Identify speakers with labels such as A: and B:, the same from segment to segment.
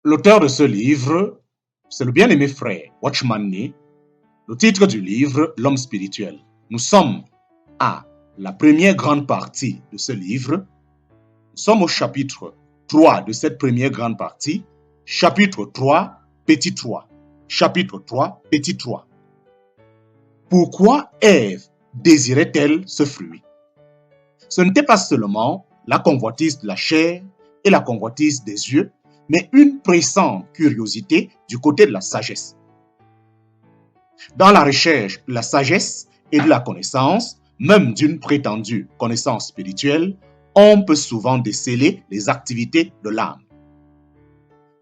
A: L'auteur de ce livre, c'est le bien-aimé frère Watchman Nee. Le titre du livre, L'homme spirituel. Nous sommes à la première grande partie de ce livre. Nous sommes au chapitre 3 de cette première grande partie. Chapitre 3, petit 3. Chapitre 3, petit 3. Pourquoi Ève désirait-elle ce fruit? Ce n'était pas seulement la convoitise de la chair et la convoitise des yeux, mais une pressante curiosité du côté de la sagesse. Dans la recherche de la sagesse et de la connaissance, même d'une prétendue connaissance spirituelle, on peut souvent déceler les activités de l'âme.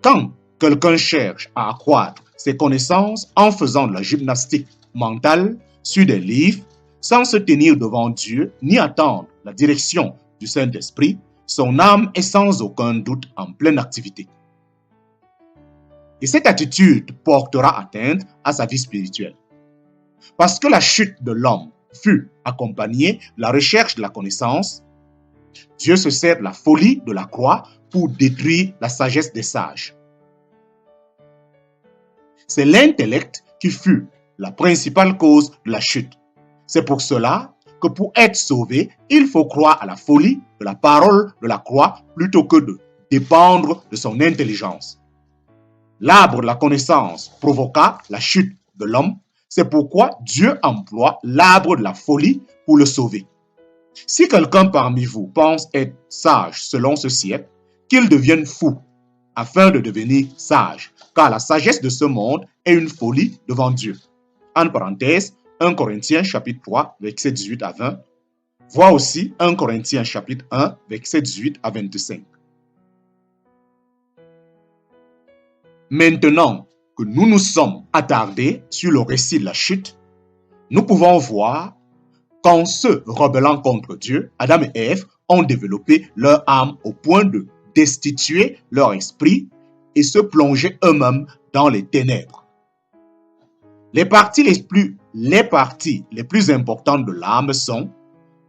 A: Quand quelqu'un cherche à accroître ses connaissances en faisant de la gymnastique mentale sur des livres, sans se tenir devant Dieu ni attendre la direction du Saint-Esprit, son âme est sans aucun doute en pleine activité. Et cette attitude portera atteinte à sa vie spirituelle. Parce que la chute de l'homme fut accompagnée de la recherche de la connaissance, Dieu se sert de la folie de la croix pour détruire la sagesse des sages. C'est l'intellect qui fut la principale cause de la chute. C'est pour cela que pour être sauvé, il faut croire à la folie de la parole de la croix plutôt que de dépendre de son intelligence. L'arbre de la connaissance provoqua la chute de l'homme. C'est pourquoi Dieu emploie l'arbre de la folie pour le sauver. Si quelqu'un parmi vous pense être sage selon ce siècle, qu'il devienne fou afin de devenir sage, car la sagesse de ce monde est une folie devant Dieu. En parenthèse, 1 Corinthiens chapitre 3, versets 18 à 20. Vois aussi 1 Corinthiens chapitre 1, versets 18 à 25. Maintenant que nous nous sommes attardés sur le récit de la chute, nous pouvons voir qu'en se rebellant contre Dieu, Adam et Ève ont développé leur âme au point de destituer leur esprit et se plonger eux-mêmes dans les ténèbres. Les parties les plus importantes de l'âme sont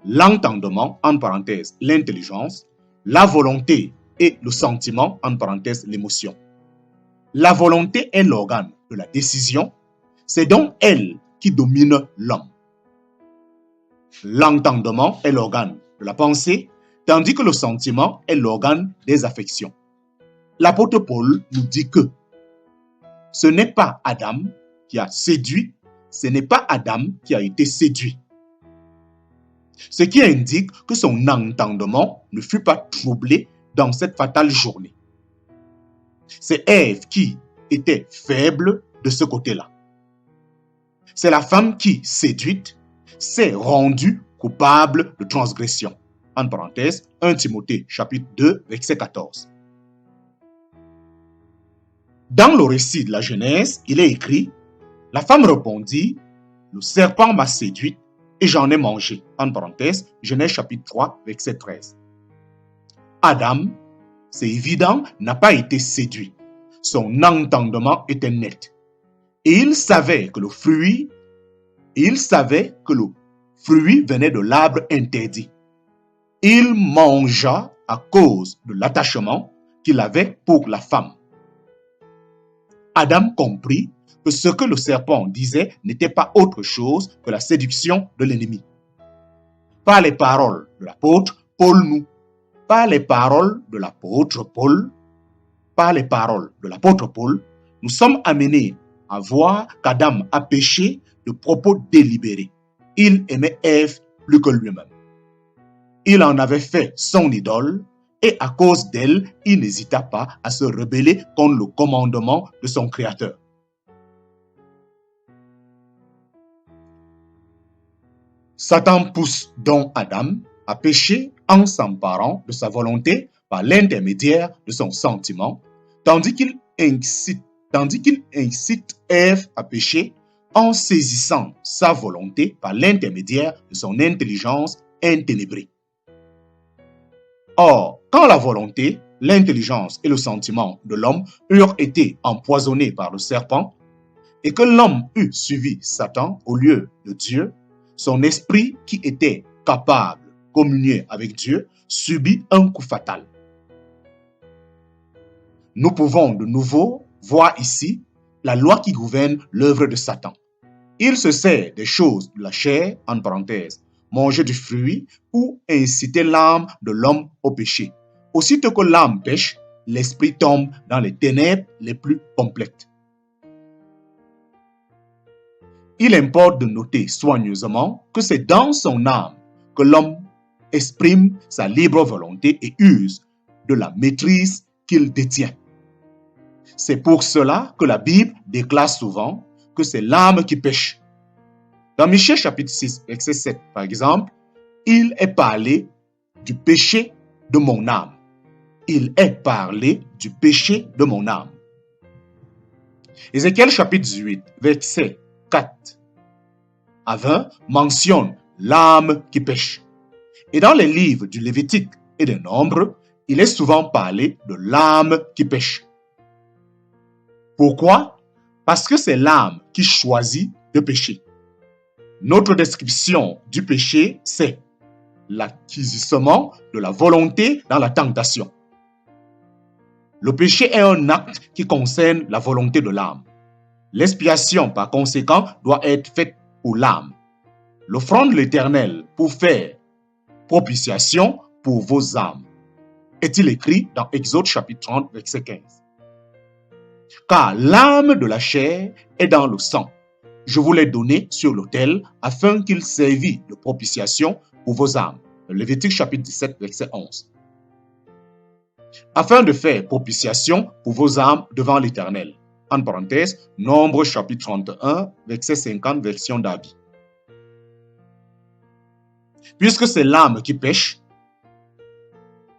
A: l'entendement, en parenthèse, l'intelligence, la volonté et le sentiment, en parenthèse, l'émotion. La volonté est l'organe de la décision, c'est donc elle qui domine l'homme. L'entendement est l'organe de la pensée, tandis que le sentiment est l'organe des affections. L'apôtre Paul nous dit que ce n'est pas Adam qui a séduit, ce n'est pas Adam qui a été séduit. Ce qui indique que son entendement ne fut pas troublé dans cette fatale journée. C'est Ève qui était faible de ce côté-là. C'est la femme qui, séduite, s'est rendue coupable de transgression. En parenthèse, 1 Timothée chapitre 2, verset 14. Dans le récit de la Genèse, il est écrit « La femme répondit, le serpent m'a séduite et j'en ai mangé. » En parenthèse, Genèse chapitre 3, verset 13. Adam, c'est évident, n'a pas été séduit. Son entendement était net. Et il savait que le fruit venait de l'arbre interdit. Il mangea à cause de l'attachement qu'il avait pour la femme. Adam comprit que ce que le serpent disait n'était pas autre chose que la séduction de l'ennemi. Par les paroles de l'apôtre Paul, nous sommes amenés à voir qu'Adam a péché de propos délibérés. Il aimait Ève plus que lui-même. Il en avait fait son idole et à cause d'elle, il n'hésita pas à se rebeller contre le commandement de son Créateur. Satan pousse donc Adam à pécher en s'emparant de sa volonté par l'intermédiaire de son sentiment, tandis qu'il incite Ève à pécher en saisissant sa volonté par l'intermédiaire de son intelligence inténébrée. Or, quand la volonté, l'intelligence et le sentiment de l'homme eurent été empoisonnés par le serpent, et que l'homme eut suivi Satan au lieu de Dieu, son esprit qui était capable de communier avec Dieu subit un coup fatal. nous pouvons de nouveau voir ici la loi qui gouverne l'œuvre de Satan. Il se sert des choses de la chair, en parenthèse, manger du fruit, pour inciter l'âme de l'homme au péché. Aussitôt que l'âme pêche, l'esprit tombe dans les ténèbres les plus complètes. Il importe de noter soigneusement que c'est dans son âme que l'homme exprime sa libre volonté et use de la maîtrise qu'il détient. C'est pour cela que la Bible déclare souvent que c'est l'âme qui pêche. Dans Michée chapitre 6, verset 7, par exemple, il est parlé du péché de mon âme. Il est parlé du péché de mon âme. Ézéchiel chapitre 18, verset 4 à 20 mentionne l'âme qui pêche. Et dans les livres du Lévitique et des Nombres, il est souvent parlé de l'âme qui pêche. Pourquoi? Parce que c'est l'âme qui choisit de pécher. Notre description du péché, c'est l'acquisition de la volonté dans la tentation. Le péché est un acte qui concerne la volonté de l'âme. L'expiation, par conséquent, doit être faite pour l'âme. L'offrande de l'Éternel pour faire propitiation pour vos âmes. Est-il écrit dans Exode chapitre 30, verset 15. Car l'âme de la chair est dans le sang. Je vous l'ai donné sur l'autel afin qu'il servit de propitiation pour vos âmes. Lévitique chapitre 17, verset 11. Afin de faire propitiation pour vos âmes devant l'Éternel. En parenthèse, Nombre chapitre 31, verset 50, version d'Abi. Puisque c'est l'âme qui pêche,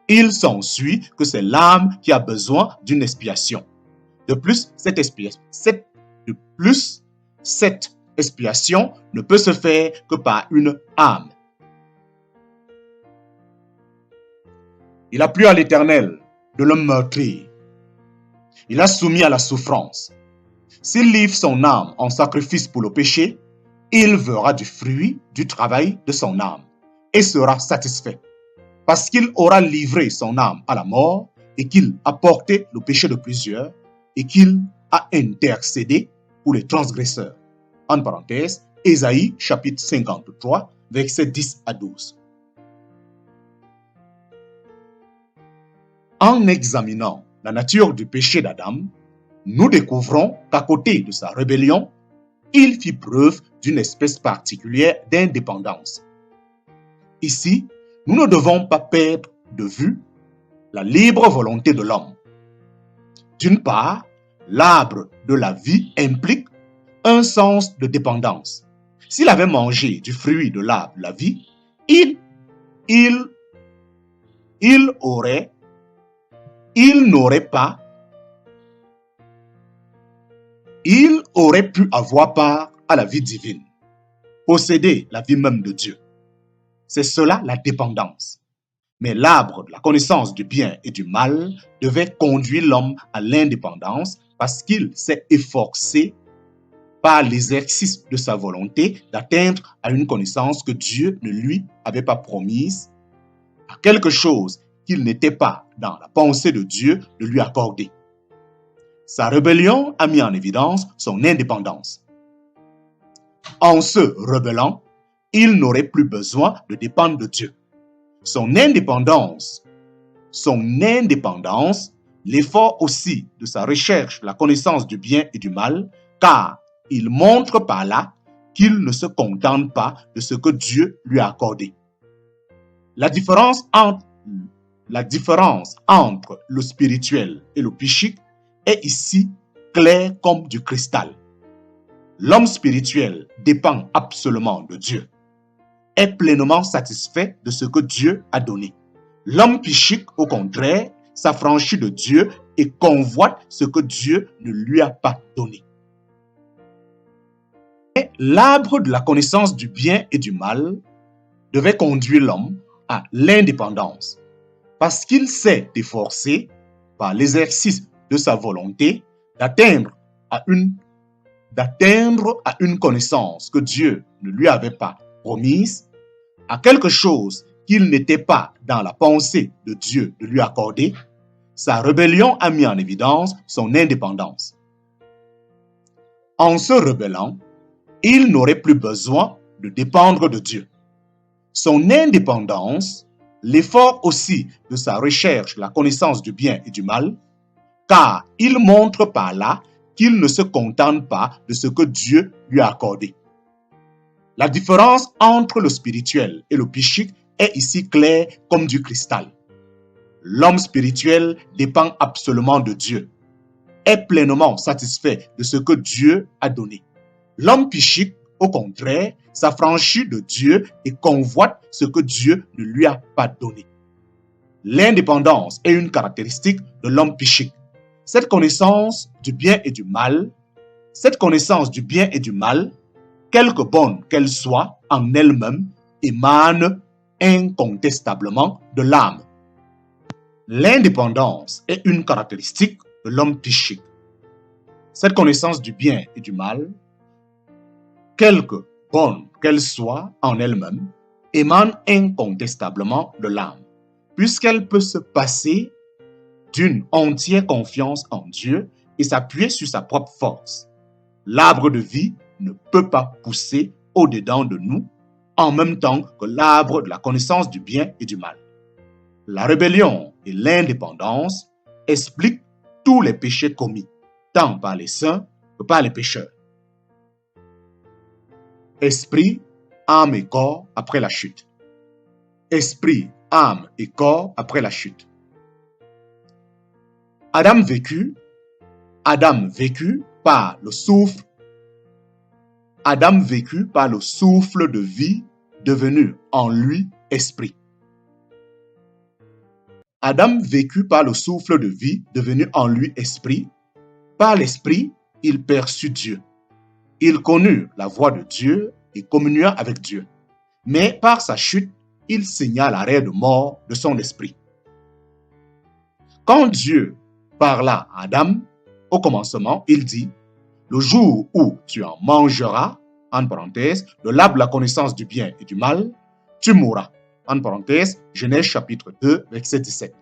A: il s'ensuit que c'est l'âme qui a besoin d'une expiation. De plus, cette expiation ne peut se faire que par une âme. Il a plu à l'Éternel de le meurtrir. Il a soumis à la souffrance. S'il livre son âme en sacrifice pour le péché, il verra du fruit du travail de son âme et sera satisfait, parce qu'il aura livré son âme à la mort et qu'il a porté le péché de plusieurs et qu'il a intercédé pour les transgresseurs. En parenthèse, Ésaïe chapitre 53, versets 10 à 12. En examinant la nature du péché d'Adam, nous découvrons qu'à côté de sa rébellion, il fit preuve d'une espèce particulière d'indépendance. Ici, nous ne devons pas perdre de vue la libre volonté de l'homme. D'une part, l'arbre de la vie implique un sens de dépendance. S'il avait mangé du fruit de l'arbre de la vie, il aurait pu avoir part à la vie divine, posséder la vie même de Dieu. C'est cela la dépendance. Mais l'arbre de la connaissance du bien et du mal devait conduire l'homme à l'indépendance parce qu'il s'est efforcé par l'exercice de sa volonté d'atteindre à une connaissance que Dieu ne lui avait pas promise, à quelque chose qu'il n'était pas dans la pensée de Dieu de lui accorder. Sa rébellion a mis en évidence son indépendance. En se rebellant, il n'aurait plus besoin de dépendre de Dieu. Son indépendance, l'effort aussi de sa recherche, la connaissance du bien et du mal, car il montre par là qu'il ne se contente pas de ce que Dieu lui a accordé. La différence entre le spirituel et le psychique est ici claire comme du cristal. L'homme spirituel dépend absolument de Dieu, est pleinement satisfait de ce que Dieu a donné. L'homme psychique, au contraire, s'affranchit de Dieu et convoite ce que Dieu ne lui a pas donné. Et l'arbre de la connaissance du bien et du mal devait conduire l'homme à l'indépendance, parce qu'il s'est efforcé, par l'exercice de sa volonté, d'atteindre à une connaissance que Dieu ne lui avait pas promise, à quelque chose qu'il n'était pas dans la pensée de Dieu de lui accorder. sa rébellion a mis en évidence son indépendance. En se rebellant, il n'aurait plus besoin de dépendre de Dieu. Son indépendance, l'effort aussi de sa recherche, la connaissance du bien et du mal, car il montre par là qu'il ne se contente pas de ce que Dieu lui a accordé. La différence entre le spirituel et le psychique est ici claire comme du cristal. L'homme spirituel dépend absolument de Dieu, est pleinement satisfait de ce que Dieu a donné. L'homme psychique, au contraire, s'affranchit de Dieu et convoite ce que Dieu ne lui a pas donné. L'indépendance est une caractéristique de l'homme psychique. Cette connaissance du bien et du mal, quelque bonne qu'elle soit en elle-même, émane incontestablement de l'âme. L'indépendance est une caractéristique de l'homme psychique. Cette connaissance du bien et du mal, quelque bonne qu'elle soit en elle-même, émane incontestablement de l'âme, puisqu'elle peut se passer d'une entière confiance en Dieu et s'appuyer sur sa propre force. L'arbre de vie ne peut pas pousser au-dedans de nous en même temps que l'arbre de la connaissance du bien et du mal. La rébellion et l'indépendance expliquent tous les péchés commis, tant par les saints que par les pécheurs. Esprit, âme et corps après la chute. Esprit, âme et corps après la chute. Adam vécut par le souffle. Adam vécut par le souffle de vie devenu en lui esprit. Adam vécut par le souffle de vie devenu en lui esprit. Par l'esprit, il perçut Dieu. Il connut la voix de Dieu et communia avec Dieu. Mais par sa chute, il signa l'arrêt de mort de son esprit. Quand Dieu parla à Adam, au commencement, il dit, « Le jour où tu en mangeras, en parenthèse, de l'arbre de la connaissance du bien et du mal, tu mourras. » En parenthèse, Genèse chapitre 2, verset 17.